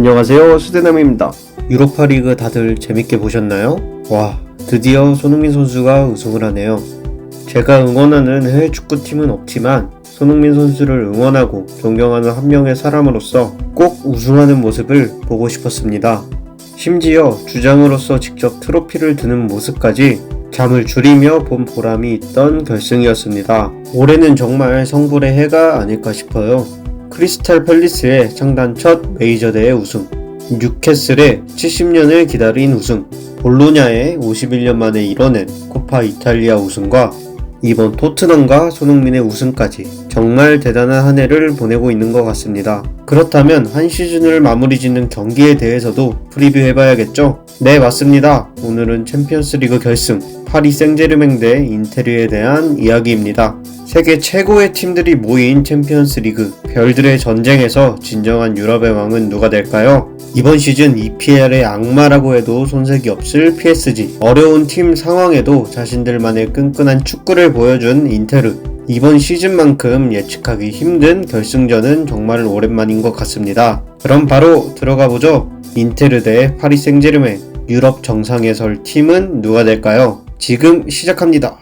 안녕하세요, 수대남입니다. 유로파리그 다들 재밌게 보셨나요? 와, 드디어 손흥민 선수가 우승을 하네요. 제가 응원하는 해외 축구팀은 없지만 손흥민 선수를 응원하고 존경하는 한 명의 사람으로서 꼭 우승하는 모습을 보고 싶었습니다. 심지어 주장으로서 직접 트로피를 드는 모습까지 잠을 줄이며 본 보람이 있던 결승이었습니다. 올해는 정말 성불의 해가 아닐까 싶어요. 크리스탈 팰리스의 창단 첫 메이저 대회 우승, 뉴캐슬의 70년을 기다린 우승, 볼로냐의 51년 만에 이뤄낸 코파 이탈리아 우승과 이번 토트넘과 손흥민의 우승까지 정말 대단한 한 해를 보내고 있는 것 같습니다. 그렇다면 한 시즌을 마무리 짓는 경기에 대해서도 프리뷰 해봐야겠죠? 네, 맞습니다. 오늘은 챔피언스리그 결승 파리 생제르맹 대 인테르에 대한 이야기입니다. 세계 최고의 팀들이 모인 챔피언스리그, 별들의 전쟁에서 진정한 유럽의 왕은 누가 될까요? 이번 시즌 EPL의 악마라고 해도 손색이 없을 PSG, 어려운 팀 상황에도 자신들만의 끈끈한 축구를 보여준 인테르, 이번 시즌만큼 예측하기 힘든 결승전은 정말 오랜만인 것 같습니다. 그럼 바로 들어가보죠. 인테르 대 파리 생제르맹, 유럽 정상에 설 팀은 누가 될까요? 지금 시작합니다.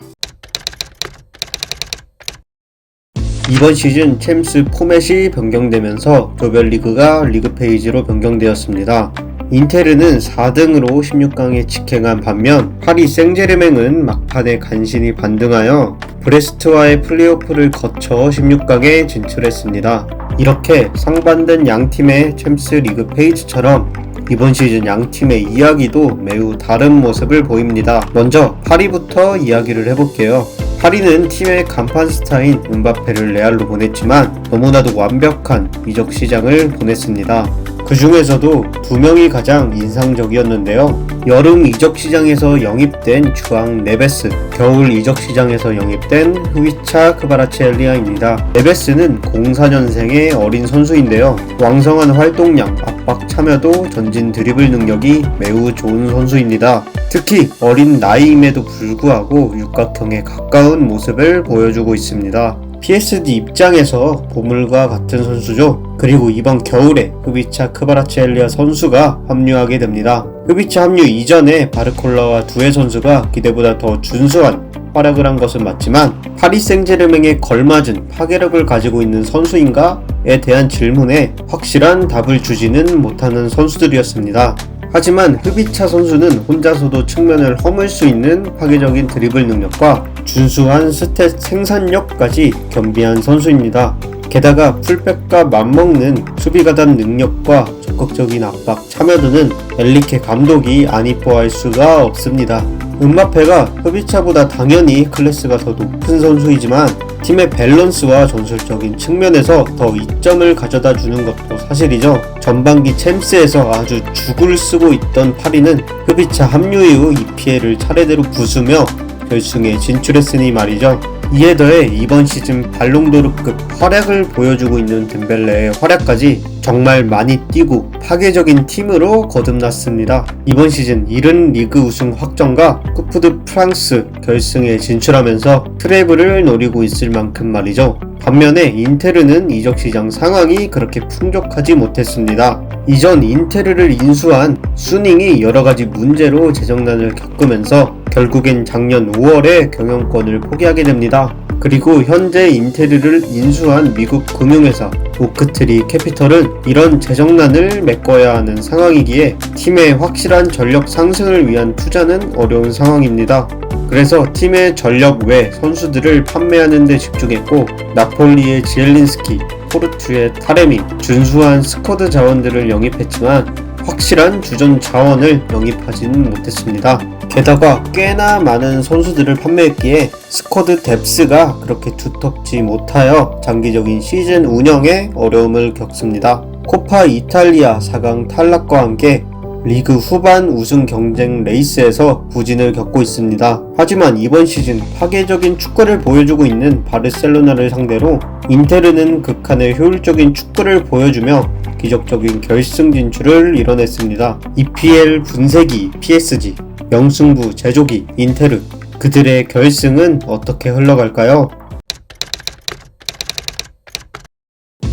이번 시즌 챔스 포맷이 변경되면서 조별리그가 리그 페이지로 변경되었습니다. 인테르는 4등으로 16강에 직행한 반면 파리 생제르맹은 막판에 간신히 반등하여 브레스트와의 플레이오프를 거쳐 16강에 진출했습니다. 이렇게 상반된 양팀의 챔스 리그 페이지처럼 이번 시즌 양팀의 이야기도 매우 다른 모습을 보입니다. 먼저 파리부터 이야기를 해볼게요. 파리는 팀의 간판 스타인 음바페를 레알로 보냈지만 너무나도 완벽한 이적 시장을 보냈습니다. 그 중에서도 두 명이 가장 인상적이었는데요. 여름 이적 시장에서 영입된 주앙 네베스, 겨울 이적 시장에서 영입된 흐비차 크바라츠엘리아입니다. 네베스는 04년생의 어린 선수인데요. 왕성한 활동량, 압박 참여도, 전진 드리블 능력이 매우 좋은 선수입니다. 특히 어린 나이임에도 불구하고 육각형에 가까운 모습을 보여주고 있습니다. PSG 입장에서 보물과 같은 선수죠. 그리고 이번 겨울에 흐비차 크바라츠엘리아 선수가 합류하게 됩니다. 흐비차 합류 이전에 바르콜라와 두에 선수가 기대보다 더 준수한 활약을 한 것은 맞지만 파리 생제르맹에 걸맞은 파괴력을 가지고 있는 선수인가에 대한 질문에 확실한 답을 주지는 못하는 선수들이었습니다. 하지만 흐비차 선수는 혼자서도 측면을 허물 수 있는 파괴적인 드리블 능력과 준수한 스탯 생산력까지 겸비한 선수입니다. 게다가 풀백과 맞먹는 수비 가담 능력과 적극적인 압박 참여도는 엘리케 감독이 안 이뻐할 수가 없습니다. 음바페가 흐비차보다 당연히 클래스가 더 높은 선수이지만 팀의 밸런스와 전술적인 측면에서 더 이점을 가져다 주는 것도 사실이죠. 전반기 챔스에서 아주 죽을 쓰고 있던 파리는 흐비차 합류 이후 EPL을 차례대로 부수며 결승에 진출했으니 말이죠. 이에 더해 이번 시즌 발롱도르급 활약을 보여주고 있는 덴벨레의 활약까지 정말 많이 뛰고 파괴적인 팀으로 거듭났습니다. 이번 시즌 70리그 우승 확정과 쿠프 드 프랑스 결승에 진출하면서 트래블을 노리고 있을 만큼 말이죠. 반면에 인테르는 이적시장 상황이 그렇게 풍족하지 못했습니다. 이전 인테르를 인수한 수닝이 여러가지 문제로 재정난을 겪으면서 결국엔 작년 5월에 경영권을 포기하게 됩니다. 그리고 현재 인테르를 인수한 미국 금융회사 오크트리 캐피털은 이런 재정난을 메꿔야 하는 상황이기에 팀의 확실한 전력 상승을 위한 투자는 어려운 상황입니다. 그래서 팀의 전력 외 선수들을 판매하는 데 집중했고 나폴리의 지엘린스키, 포르투의 타레미, 준수한 스쿼드 자원들을 영입했지만 확실한 주전 자원을 영입하지는 못했습니다. 게다가 꽤나 많은 선수들을 판매했기에 스쿼드 뎁스가 그렇게 두텁지 못하여 장기적인 시즌 운영에 어려움을 겪습니다. 코파 이탈리아 4강 탈락과 함께 리그 후반 우승 경쟁 레이스에서 부진을 겪고 있습니다. 하지만 이번 시즌 파괴적인 축구를 보여주고 있는 바르셀로나를 상대로 인테르는 극한의 효율적인 축구를 보여주며 기적적인 결승 진출을 이뤄냈습니다. EPL 분쇄기 PSG, 명승부 제조기 인테르, 그들의 결승은 어떻게 흘러갈까요?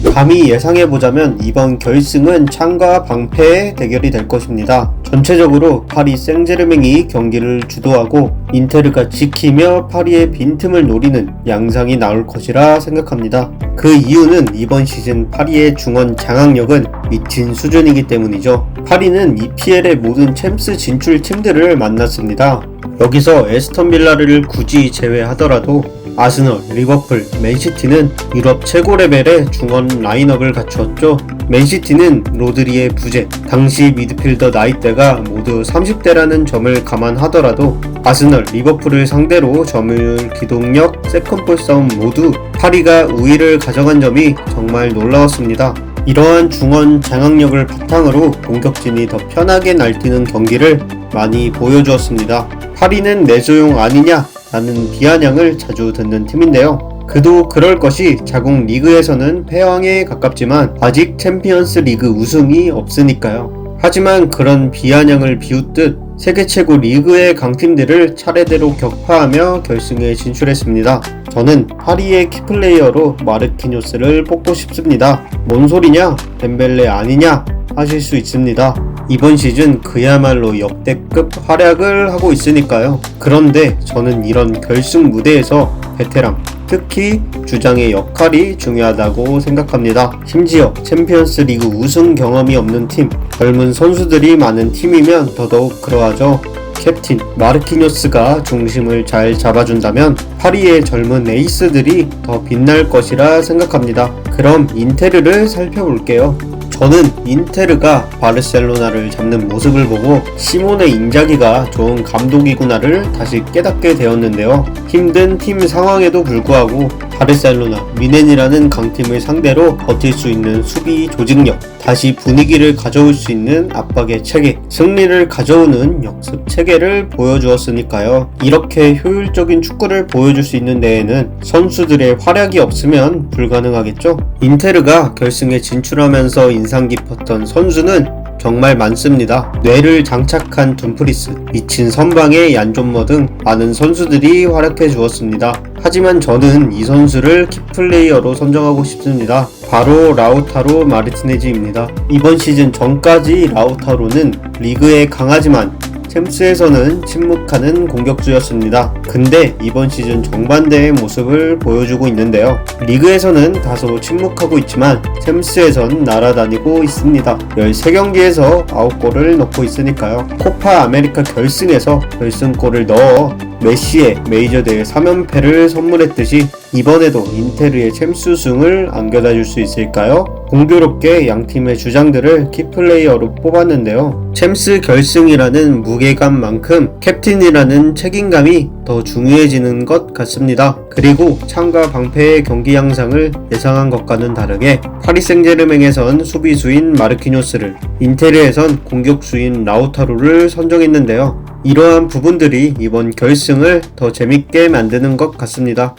감히 예상해보자면 이번 결승은 창과 방패의 대결이 될 것입니다. 전체적으로 파리 생제르맹이 경기를 주도하고 인테르가 지키며 파리의 빈틈을 노리는 양상이 나올 것이라 생각합니다. 그 이유는 이번 시즌 파리의 중원 장악력은 미친 수준이기 때문이죠. 파리는 EPL의 모든 챔스 진출 팀들을 만났습니다. 여기서 에스턴 빌라를 굳이 제외하더라도 아스널, 리버풀, 맨시티는 유럽 최고 레벨의 중원 라인업을 갖추었죠. 맨시티는 로드리의 부재, 당시 미드필더 나이대가 모두 30대라는 점을 감안하더라도 아스널, 리버풀을 상대로 점유율, 기동력, 세컨볼 싸움 모두 파리가 우위를 가져간 점이 정말 놀라웠습니다. 이러한 중원 장악력을 바탕으로 공격진이 더 편하게 날뛰는 경기를 많이 보여주었습니다. 파리는 내조용 아니냐? 라는 비아냥을 자주 듣는 팀인데요. 그도 그럴 것이 자국 리그에서는 패왕에 가깝지만 아직 챔피언스 리그 우승이 없으니까요. 하지만 그런 비아냥을 비웃듯 세계 최고 리그의 강팀들을 차례대로 격파하며 결승에 진출했습니다. 저는 파리의 키플레이어로 마르키뇨스를 뽑고 싶습니다. 뭔 소리냐? 덴벨레 아니냐? 하실 수 있습니다. 이번 시즌 그야말로 역대급 활약을 하고 있으니까요. 그런데 저는 이런 결승 무대에서 베테랑, 특히 주장의 역할이 중요하다고 생각합니다. 심지어 챔피언스 리그 우승 경험이 없는 팀, 젊은 선수들이 많은 팀이면 더더욱 그러하죠. 캡틴 마르키뇨스가 중심을 잘 잡아준다면 파리의 젊은 에이스들이 더 빛날 것이라 생각합니다. 그럼 인테르를 살펴볼게요. 저는 인테르가 바르셀로나를 잡는 모습을 보고 시몬의 인자기가 좋은 감독이구나를 다시 깨닫게 되었는데요. 힘든 팀 상황에도 불구하고 바르셀로나, 미넨이라는 강팀을 상대로 버틸 수 있는 수비 조직력, 다시 분위기를 가져올 수 있는 압박의 체계, 승리를 가져오는 역습 체계를 보여주었으니까요. 이렇게 효율적인 축구를 보여줄 수 있는 데에는 선수들의 활약이 없으면 불가능하겠죠. 인테르가 결승에 진출하면서 인상 깊었던 선수는 정말 많습니다. 뇌를 장착한 둠프리스, 미친 선방의 얀존머 등 많은 선수들이 활약해 주었습니다. 하지만 저는 이 선수를 키플레이어로 선정하고 싶습니다. 바로 라우타로 마르티네즈입니다. 이번 시즌 전까지 라우타로는 리그에 강하지만 챔스에서는 침묵하는 공격수였습니다. 근데 이번 시즌 정반대의 모습을 보여주고 있는데요. 리그에서는 다소 침묵하고 있지만 챔스에선 날아다니고 있습니다. 13경기에서 9골을 넣고 있으니까요. 코파 아메리카 결승에서 결승골을 넣어 메시의 메이저 대회 3연패를 선물했듯이 이번에도 인테르의 챔스 우승을 안겨다 줄 수 있을까요? 공교롭게 양팀의 주장들을 키플레이어로 뽑았는데요. 챔스 결승이라는 무게감만큼 캡틴이라는 책임감이 더 중요해지는 것 같습니다. 그리고 창과 방패의 경기 양상을 예상한 것과는 다르게 파리 생제르맹에선 수비수인 마르키뇨스를, 인테르에선 공격수인 라우타로를 선정했는데요. 이러한 부분들이 이번 결승을 더 재밌게 만드는 것 같습니다.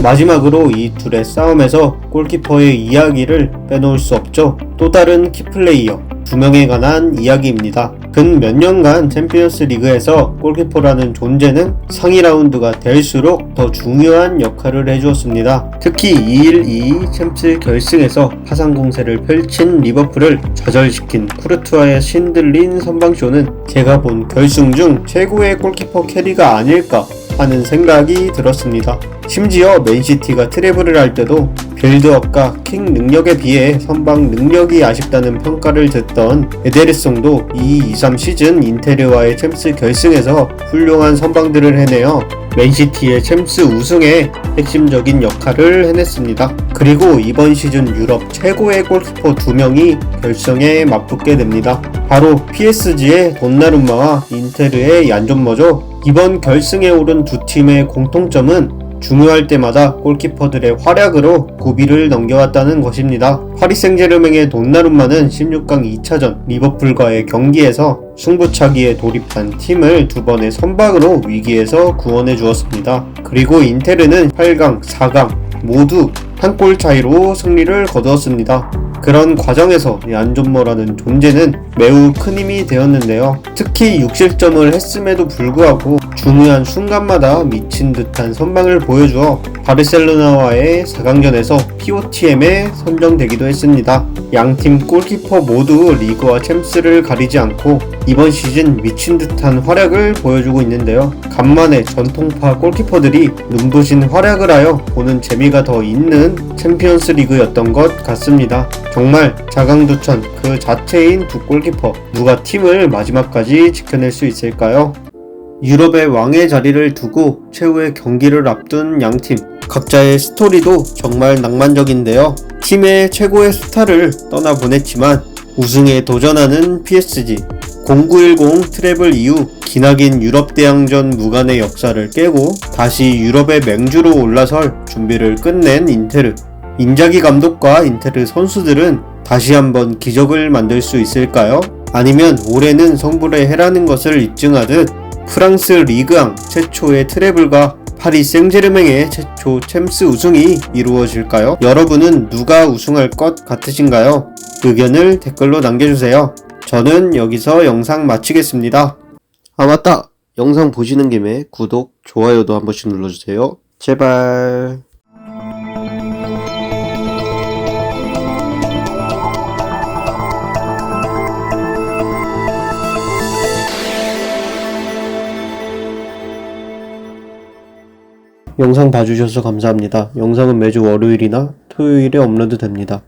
마지막으로 이 둘의 싸움에서 골키퍼의 이야기를 빼놓을 수 없죠. 또 다른 키플레이어 2명에 관한 이야기입니다. 근 몇 년간 챔피언스 리그에서 골키퍼라는 존재는 상위 라운드가 될수록 더 중요한 역할을 해주었습니다. 특히 2-1-2 챔스 결승에서 파상 공세를 펼친 리버풀을 좌절시킨 쿠르투아의 신들린 선방쇼는 제가 본 결승 중 최고의 골키퍼 캐리가 아닐까 하는 생각이 들었습니다. 심지어 맨시티가 트래블을 할 때도 빌드업과 킥 능력에 비해 선방 능력이 아쉽다는 평가를 듣던 에데르송도 2-2-3 시즌 인테르와의 챔스 결승에서 훌륭한 선방들을 해내어 맨시티의 챔스 우승에 핵심적인 역할을 해냈습니다. 그리고 이번 시즌 유럽 최고의 골키퍼 2명이 결승에 맞붙게 됩니다. 바로 PSG의 돈나룸마와 인테르의 얀존머죠. 이번 결승에 오른 두 팀의 공통점은 중요할 때마다 골키퍼들의 활약으로 고비를 넘겨왔다는 것입니다. 파리 생제르맹의 돈나룸마는 16강 2차전 리버풀과의 경기에서 승부차기에 돌입한 팀을 2번의 선방으로 위기에서 구원해 주었습니다. 그리고 인테르는 8강, 4강 모두 한 골 차이로 승리를 거두었습니다. 그런 과정에서 이 안존머라는 존재는 매우 큰 힘이 되었는데요. 특히 6실점을 했음에도 불구하고 중요한 순간마다 미친 듯한 선방을 보여주어 바르셀로나와의 4강전에서 POTM에 선정되기도 했습니다. 양팀 골키퍼 모두 리그와 챔스를 가리지 않고 이번 시즌 미친 듯한 활약을 보여주고 있는데요. 간만에 전통파 골키퍼들이 눈부신 활약을 하여 보는 재미가 더 있는 챔피언스 리그였던 것 같습니다. 정말 자강두천 그 자체인 두 골키퍼, 누가 팀을 마지막까지 지켜낼 수 있을까요? 유럽의 왕의 자리를 두고 최후의 경기를 앞둔 양팀, 각자의 스토리도 정말 낭만적인데요. 팀의 최고의 스타를 떠나보냈지만 우승에 도전하는 PSG, 0910 트래블 이후 기나긴 유럽 대항전 무관의 역사를 깨고 다시 유럽의 맹주로 올라설 준비를 끝낸 인테르. 인자기 감독과 인테르 선수들은 다시 한번 기적을 만들 수 있을까요? 아니면 올해는 성불의 해라는 것을 입증하듯 프랑스 리그앙 최초의 트래블과 파리 생제르맹의 최초 챔스 우승이 이루어질까요? 여러분은 누가 우승할 것 같으신가요? 의견을 댓글로 남겨주세요. 저는 여기서 영상 마치겠습니다. 아 맞다! 영상 보시는 김에 구독, 좋아요도 한 번씩 눌러주세요. 제발. 영상 봐주셔서 감사합니다. 영상은 매주 월요일이나 토요일에 업로드 됩니다.